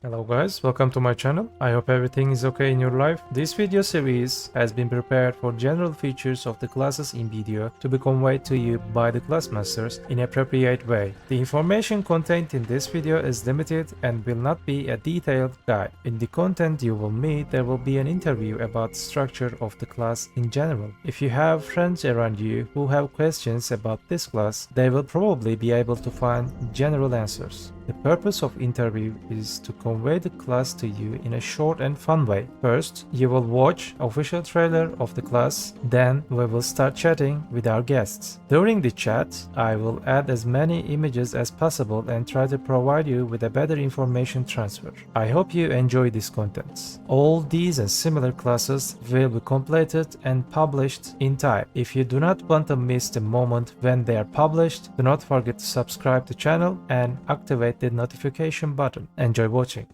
Hello guys, welcome to my channel. I hope everything is okay in your life. This video series has been prepared for general features of the classes in BDO to be conveyed to you by the Classmasters in appropriate way. The information contained in this video is limited and will not be a detailed guide. In the content you will meet, there will be an interview about the structure of the class in general. If you have friends around you who have questions about this class, they will probably be able to find general answers. The purpose of interview is to convey the class to you in a short and fun way. First, you will watch official trailer of the class, then we will start chatting with our guests. During the chat, I will add as many images as possible and try to provide you with a better information transfer. I hope you enjoy these contents. All these and similar classes will be completed and published in time. If you do not want to miss the moment when they are published, do not forget to subscribe to the channel and activate the notification button. Enjoy watching.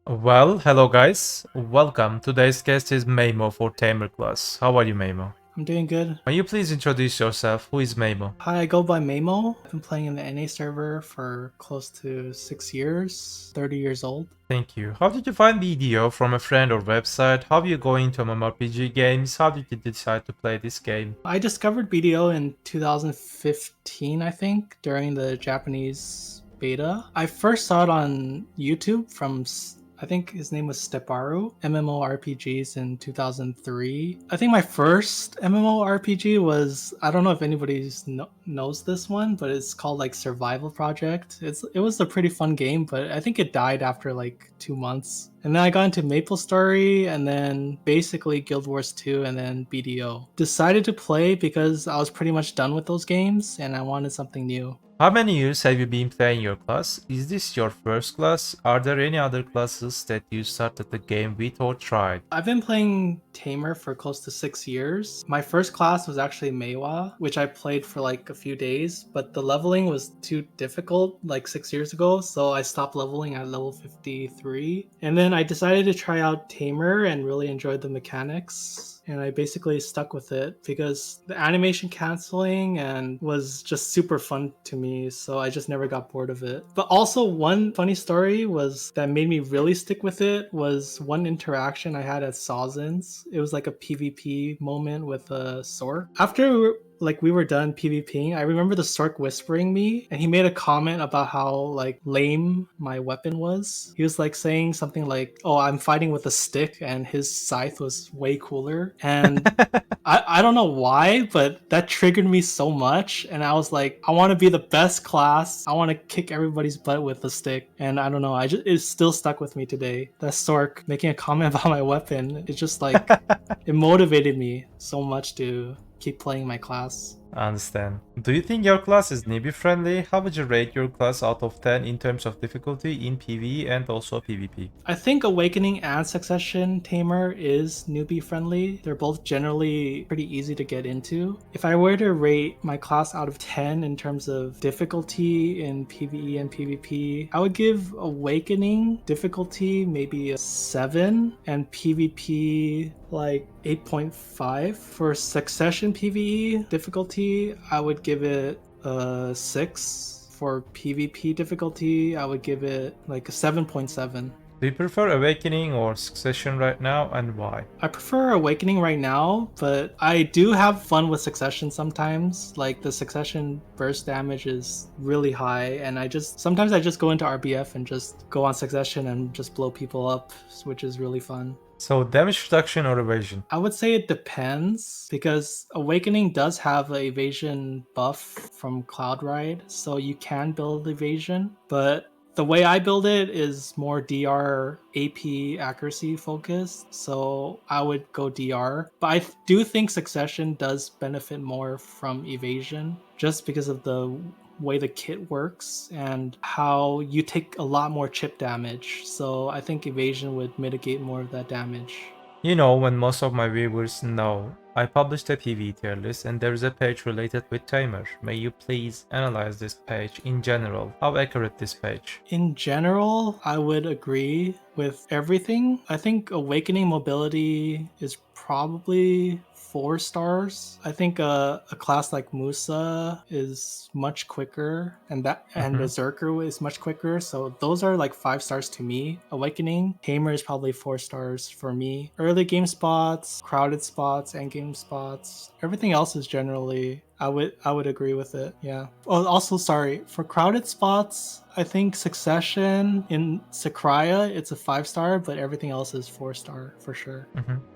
Well, hello guys. Welcome. Today's guest is Memo for Tamer class. How are you, Memo? I'm doing good. May you please introduce yourself? Who is Memo? Hi, I go by Mamo. I've been playing in the NA server for close to 6 years, 30 years old. Thank you. How did you find BDO? From a friend or website? How you go into MMORPG games? How did you decide to play this game? I discovered BDO in 2015, I think, during the Japanese beta. I first saw it on YouTube from I think his name was Steparu, MMORPGs in 2003. I think my first MMORPG was, I don't know if anybody knows this one, but it's called like Survival Project. It was a pretty fun game, but I think it died after like 2 months. And then I got into MapleStory and then basically Guild Wars 2 and then BDO. Decided to play because I was pretty much done with those games and I wanted something new. How many years have you been playing your class? Is this your first class? Are there any other classes that you started the game with or tried? I've been playing Tamer for close to 6 years. My first class was actually Meiwa, which I played for like a few days, but the leveling was too difficult like 6 years ago, so I stopped leveling at level 53. And then I decided to try out Tamer and really enjoyed the mechanics. And I basically stuck with it because the animation canceling and was just super fun to me, so I just never got bored of it. But also one funny story was that made me really stick with it was one interaction I had at Sawzins. It was like a PvP moment with a Sork. After we were done PvPing, I remember the Sork whispering me, and he made a comment about how like lame my weapon was. He was like saying something like, "Oh, I'm fighting with a stick, and his scythe was way cooler." And I don't know why, but that triggered me so much. And I was like, I want to be the best class. I want to kick everybody's butt with a stick. And I don't know, it's still stuck with me today. That Stork making a comment about my weapon, it just like, it motivated me so much to keep playing my class. I understand. Do you think your class is newbie friendly? How would you rate your class out of 10 in terms of difficulty in PvE and also PvP? I think Awakening and Succession Tamer is newbie friendly. They're both generally pretty easy to get into. If I were to rate my class out of 10 in terms of difficulty in PvE and PvP, I would give Awakening difficulty maybe a 7 and PvP like 8.5. For Succession PvE difficulty, I would give it a 6. For PvP difficulty, I would give it like a 7.7. Do you prefer Awakening or Succession right now, and why? I prefer Awakening right now, but I do have fun with Succession sometimes. Like the Succession burst damage is really high, and sometimes I just go into RBF and just go on Succession and just blow people up, which is really fun. So damage reduction or evasion? I would say it depends, because Awakening does have an evasion buff from Cloud Ride, so you can build evasion, but the way I build it is more DR AP accuracy focused, so I would go DR. But I do think Succession does benefit more from evasion, just because of the way the kit works and how you take a lot more chip damage. So I think evasion would mitigate more of that damage. You know, when most of my viewers know, I published a PvE tier list and there is a page related with Tamer. May you please analyze this page in general? How accurate this page? In general, I would agree with everything. I think Awakening mobility is probably 4 stars. I think a class like Musa is much quicker, and Berserker is much quicker. So those are like 5 stars to me. Awakening, Tamer is probably 4 stars for me. Early game spots, crowded spots, end game spots. Everything else is generally I would agree with it. Yeah. Oh, also sorry for crowded spots. I think Succession in Sakraya it's a 5 star, but everything else is 4 star for sure.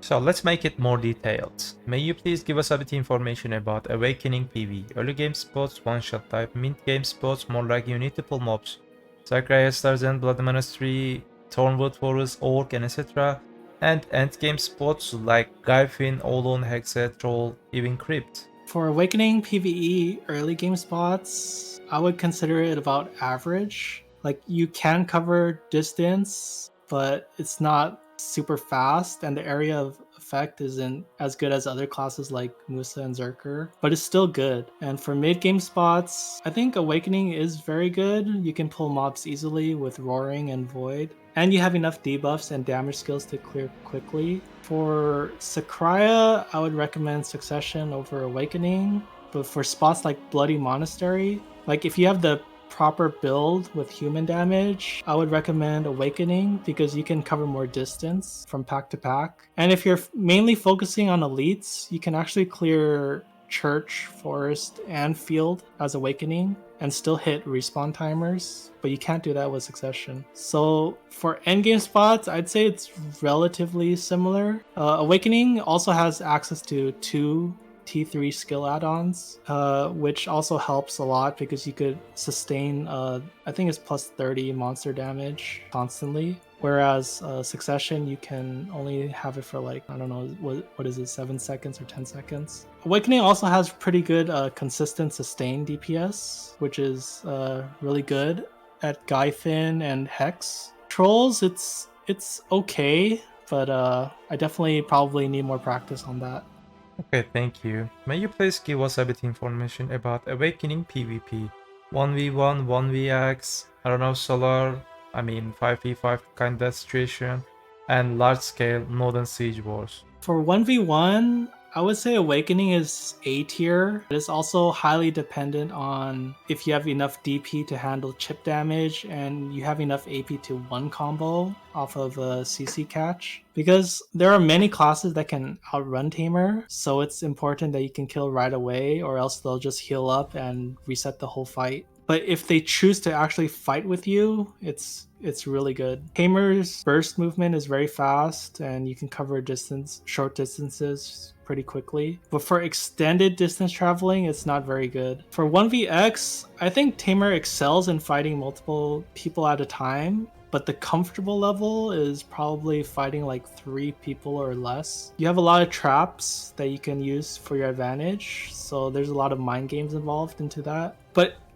So let's make it more detailed. May you please give us a bit information about Awakening PvE? Early game spots, one shot type, mid game spots, more like you need to pull mobs. Sakraya Stars and Bloody Monastery, Thornwood Forest, Orc, and etc. And end game spots like Gryphon, Olon, Hexet, Troll, even Crypt. For Awakening PvE early game spots, I would consider it about average. Like you can cover distance, but it's not super fast, and the area of effect isn't as good as other classes like Musa and Zerker, but it's still good. And for mid game spots, I think Awakening is very good. You can pull mobs easily with Roaring and Void, and you have enough debuffs and damage skills to clear quickly. For Sakraya, I would recommend Succession over Awakening, but for spots like Bloody Monastery, like if you have the proper build with human damage, I would recommend Awakening because you can cover more distance from pack to pack. And if you're mainly focusing on elites, you can actually clear Church, Forest, and Field as Awakening and still hit respawn timers, but you can't do that with Succession. So for endgame spots, I'd say it's relatively similar. Awakening also has access to 2 T3 skill add-ons, which also helps a lot because you could sustain, I think it's plus 30 monster damage constantly. Whereas Succession, you can only have it for like, I don't know, what is it, 7 seconds or 10 seconds. Awakening also has pretty good consistent sustained DPS, which is really good at Gryphon and Hex. Trolls, it's okay, but I definitely probably need more practice on that. Okay, thank you. May you please give us a bit information about Awakening PvP? 1v1, 1vx, I don't know, Solar, 5v5 kind of situation, and large scale Node and Siege Wars. For 1v1, I would say Awakening is A tier. It is also highly dependent on if you have enough DP to handle chip damage and you have enough AP to 1 combo off of a CC catch. Because there are many classes that can outrun Tamer, so it's important that you can kill right away or else they'll just heal up and reset the whole fight. But if they choose to actually fight with you, it's really good. Tamer's burst movement is very fast and you can cover short distances pretty quickly. But for extended distance traveling, it's not very good. For 1vx, I think Tamer excels in fighting multiple people at a time, but the comfortable level is probably fighting like 3 people or less. You have a lot of traps that you can use for your advantage, so there's a lot of mind games involved into that.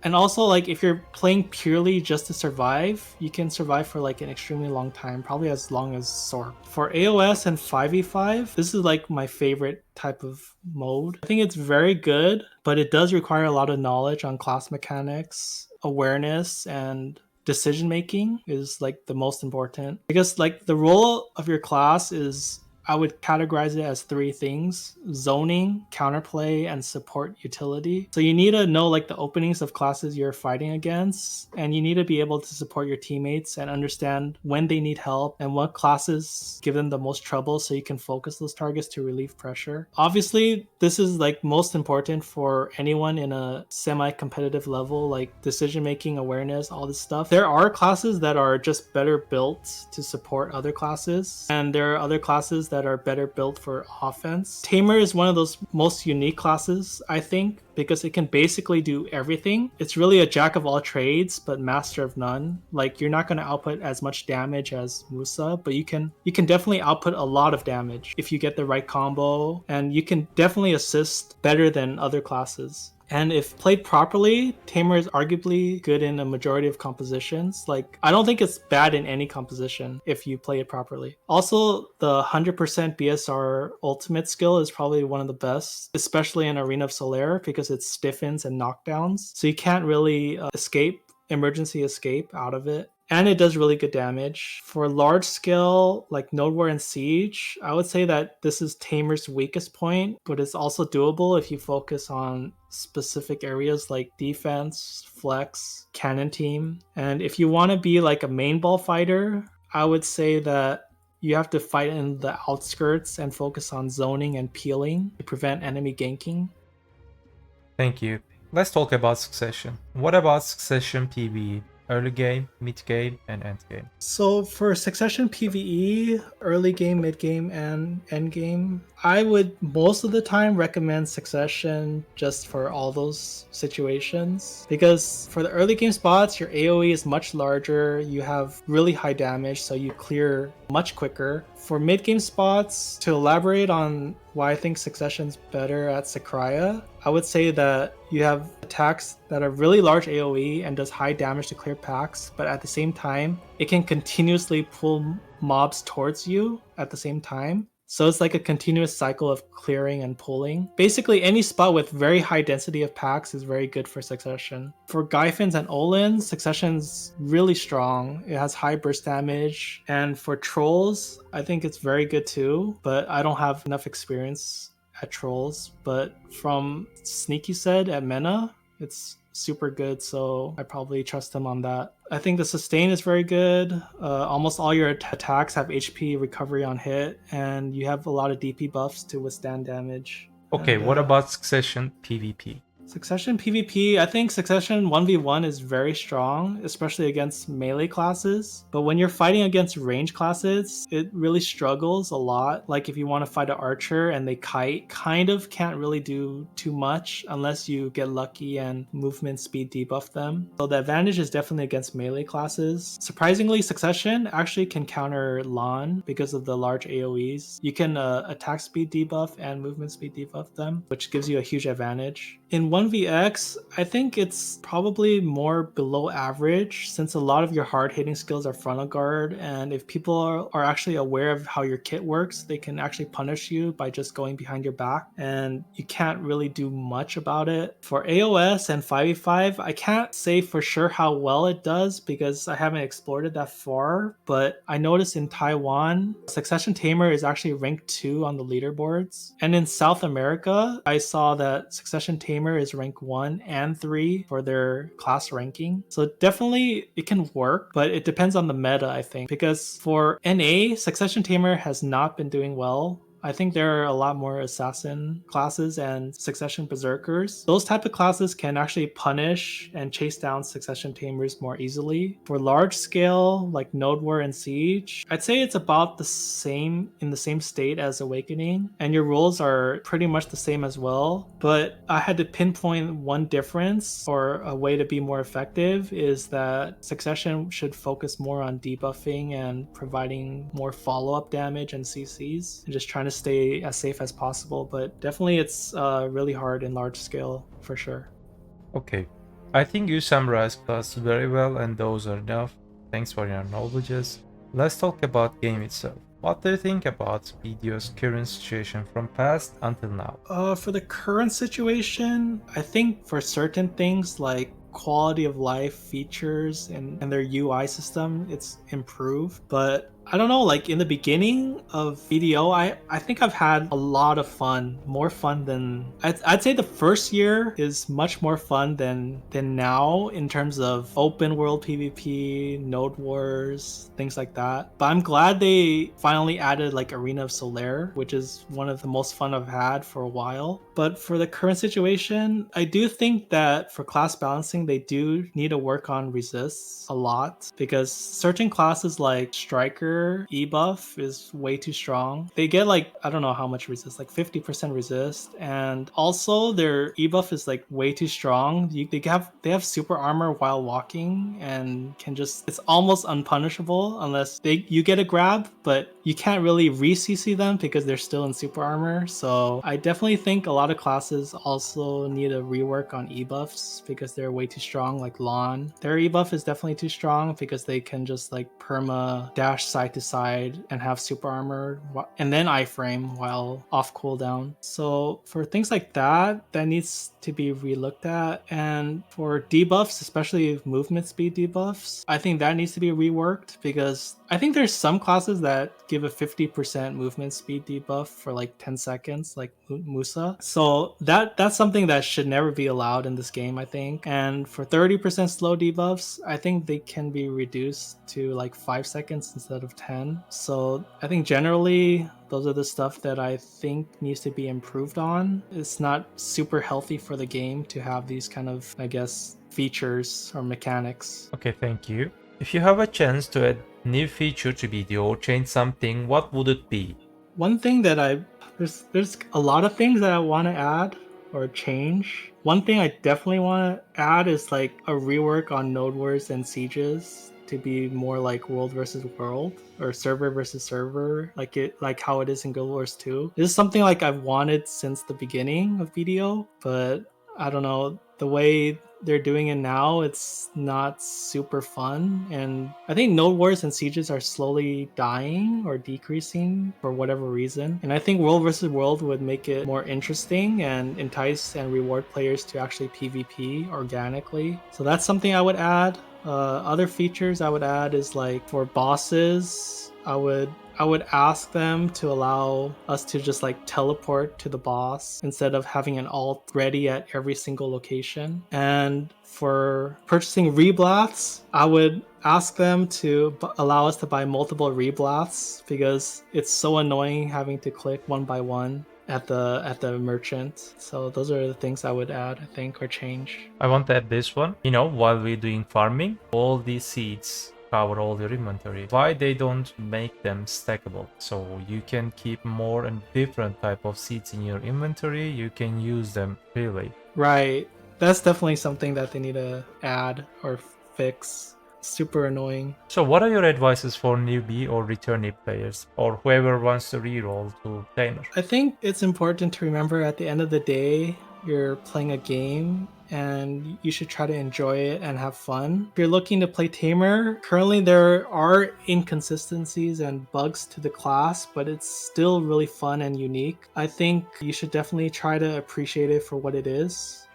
And also, like, if you're playing purely just to survive, you can survive for like an extremely long time, probably as long as Sork. For AOS and 5v5, this is like my favorite type of mode. I think it's very good, but it does require a lot of knowledge on class mechanics, awareness, and decision making is like the most important, because like the role of your class is, I would categorize it as 3 things: zoning, counterplay, and support utility. So you need to know like the openings of classes you're fighting against, and you need to be able to support your teammates and understand when they need help and what classes give them the most trouble, so you can focus those targets to relieve pressure. Obviously, this is like most important for anyone in a semi-competitive level, like decision making, awareness, all this stuff. There are classes that are just better built to support other classes, and there are other classes that are better built for offense. Tamer is one of those most unique classes, I think, because it can basically do everything. It's really a jack of all trades, but master of none. Like, you're not going to output as much damage as Musa, but you can definitely output a lot of damage if you get the right combo, and you can definitely assist better than other classes. And if played properly, Tamer is arguably good in a majority of compositions. Like, I don't think it's bad in any composition if you play it properly. Also, the 100% BSR ultimate skill is probably one of the best, especially in Arena of Solaire, because it stiffens and knockdowns. So you can't really emergency escape out of it. And it does really good damage. For large scale, like Node War and Siege, I would say that this is Tamer's weakest point, but it's also doable if you focus on specific areas like defense, flex, cannon team. And if you want to be like a main ball fighter, I would say that you have to fight in the outskirts and focus on zoning and peeling to prevent enemy ganking. Thank you. Let's talk about Succession. What about Succession PvE? Early game, mid game, and end game. So for Succession PvE, early game, mid game, and end game, I would most of the time recommend Succession just for all those situations, because for the early game spots, your AoE is much larger, you have really high damage, so you clear much quicker. For mid game spots, to elaborate on why I think Succession's better at Sakraya, I would say that you have attacks that are really large AoE and does high damage to clear packs, but at the same time, it can continuously pull mobs towards you at the same time. So it's like a continuous cycle of clearing and pulling. Basically, any spot with very high density of packs is very good for Succession. For Gyfins and Olin, Succession's really strong. It has high burst damage. And for Trolls, I think it's very good too, but I don't have enough experience at Trolls. But from Sneâky said at MENA, it's super good, so I probably trust him on that. I think the sustain is very good. Almost all your attacks have HP recovery on hit, and you have a lot of DP buffs to withstand damage. Okay, what about Succession PvP? Succession PvP, I think Succession 1v1 is very strong, especially against melee classes. But when you're fighting against range classes, it really struggles a lot. Like if you want to fight an archer and they kite, kind of can't really do too much unless you get lucky and movement speed debuff them. So the advantage is definitely against melee classes. Surprisingly, Succession actually can counter Lan because of the large AoEs. You can attack speed debuff and movement speed debuff them, which gives you a huge advantage. In 1vx, I think it's probably more below average, since a lot of your hard-hitting skills are frontal guard, and if people are actually aware of how your kit works, they can actually punish you by just going behind your back, and you can't really do much about it. For AOS and 5v5, I can't say for sure how well it does because I haven't explored it that far, but I noticed in Taiwan, Succession Tamer is actually ranked 2 on the leaderboards, and in South America, I saw that Succession Tamer is rank 1 and 3 for their class ranking. So definitely it can work, but it depends on the meta, I think. Because for NA, Succession Tamer has not been doing well I think there are a lot more assassin classes and succession berserkers. Those type of classes can actually punish and chase down succession tamers more easily. For large scale, like Node War and Siege, I'd say it's about the same, in the same state as Awakening, and your rules are pretty much the same as well. But I had to pinpoint one difference, or a way to be more effective, is that Succession should focus more on debuffing and providing more follow-up damage and CCs, and just trying to stay as safe as possible. But definitely it's really hard in large scale for sure. Okay, I think you summarized class very well, and those are enough. Thanks for your knowledges. Let's talk about game itself. What do you think about BDO's current situation from past until now? For the current situation, I think for certain things like quality of life features and their UI system, it's improved. But I don't know, like in the beginning of BDO, I think I've had a lot of fun, more fun than I'd say the first year is much more fun than now in terms of open world PvP, node wars, things like that. But I'm glad they finally added like Arena of Solaire, which is one of the most fun I've had for a while. But for the current situation, I do think that for class balancing, they do need to work on resists a lot, because certain classes like Striker E-buff is way too strong. They get like, I don't know how much resist, like 50% resist, and also their E-buff is like way too strong. They have super armor while walking and can just, it's almost unpunishable unless you get a grab, but you can't really re-CC them because they're still in super armor. So I definitely think a lot of classes also need a rework on E-buffs because they're way too strong, like Lon. Their E-buff is definitely too strong because they can just like perma dash side to side and have super armor and then iframe while off cooldown. So for things like that needs to be relooked at. And for debuffs, especially movement speed debuffs, I think that needs to be reworked, because I think there's some classes that give a 50% movement speed debuff for like 10 seconds, like Musa. So that's something that should never be allowed in this game, I think. And for 30% slow debuffs, I think they can be reduced to like 5 seconds instead of 10. So I think generally those are the stuff that I think needs to be improved on. It's not super healthy for the game to have these kind of, I guess, features or mechanics. Okay, thank you. If you have a chance to add new feature to BDO or change something, what would it be? One thing that there's a lot of things that I want to add or change. One thing I definitely want to add is like a rework on node wars and sieges to be more like world versus world, or server versus server, like how it is in Guild Wars 2. This is something like I've wanted since the beginning of BDO, but I don't know, the way they're doing it now, it's not super fun. And I think node wars and sieges are slowly dying or decreasing for whatever reason. And I think world versus world would make it more interesting and entice and reward players to actually PvP organically. So that's something I would add. Other features I would add is like for bosses, I would ask them to allow us to just like teleport to the boss instead of having an alt ready at every single location. And for purchasing reblaths, I would ask them to allow us to buy multiple reblaths, because it's so annoying having to click one by one at the merchant. So those are the things I would add, I think, or change. I want to add this one. You know, while we're doing farming, all these seeds cover all your inventory. Why they don't make them stackable? So you can keep more and different type of seeds in your inventory. You can use them freely. Right. That's definitely something that they need to add or fix. Super annoying. So what are your advices for newbie or returnee players, or whoever wants to reroll to Tamer? I think it's important to remember at the end of the day, you're playing a game and you should try to enjoy it and have fun. If you're looking to play Tamer, currently there are inconsistencies and bugs to the class, but it's still really fun and unique. I think you should definitely try to appreciate it for what it is.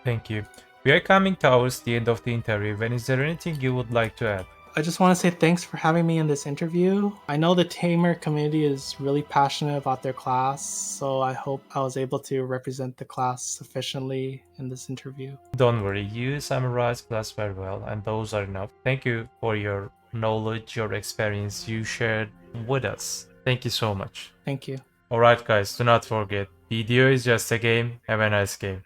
Thank you. We are coming towards the end of the interview. And is there anything you would like to add? I just want to say thanks for having me in this interview. I know the Tamer community is really passionate about their class, so I hope I was able to represent the class sufficiently in this interview. Don't worry, you summarized class very well, and those are enough. Thank you for your knowledge, your experience you shared with us. Thank you so much. Thank you. Alright guys, do not forget, BDO is just a game, have a nice game.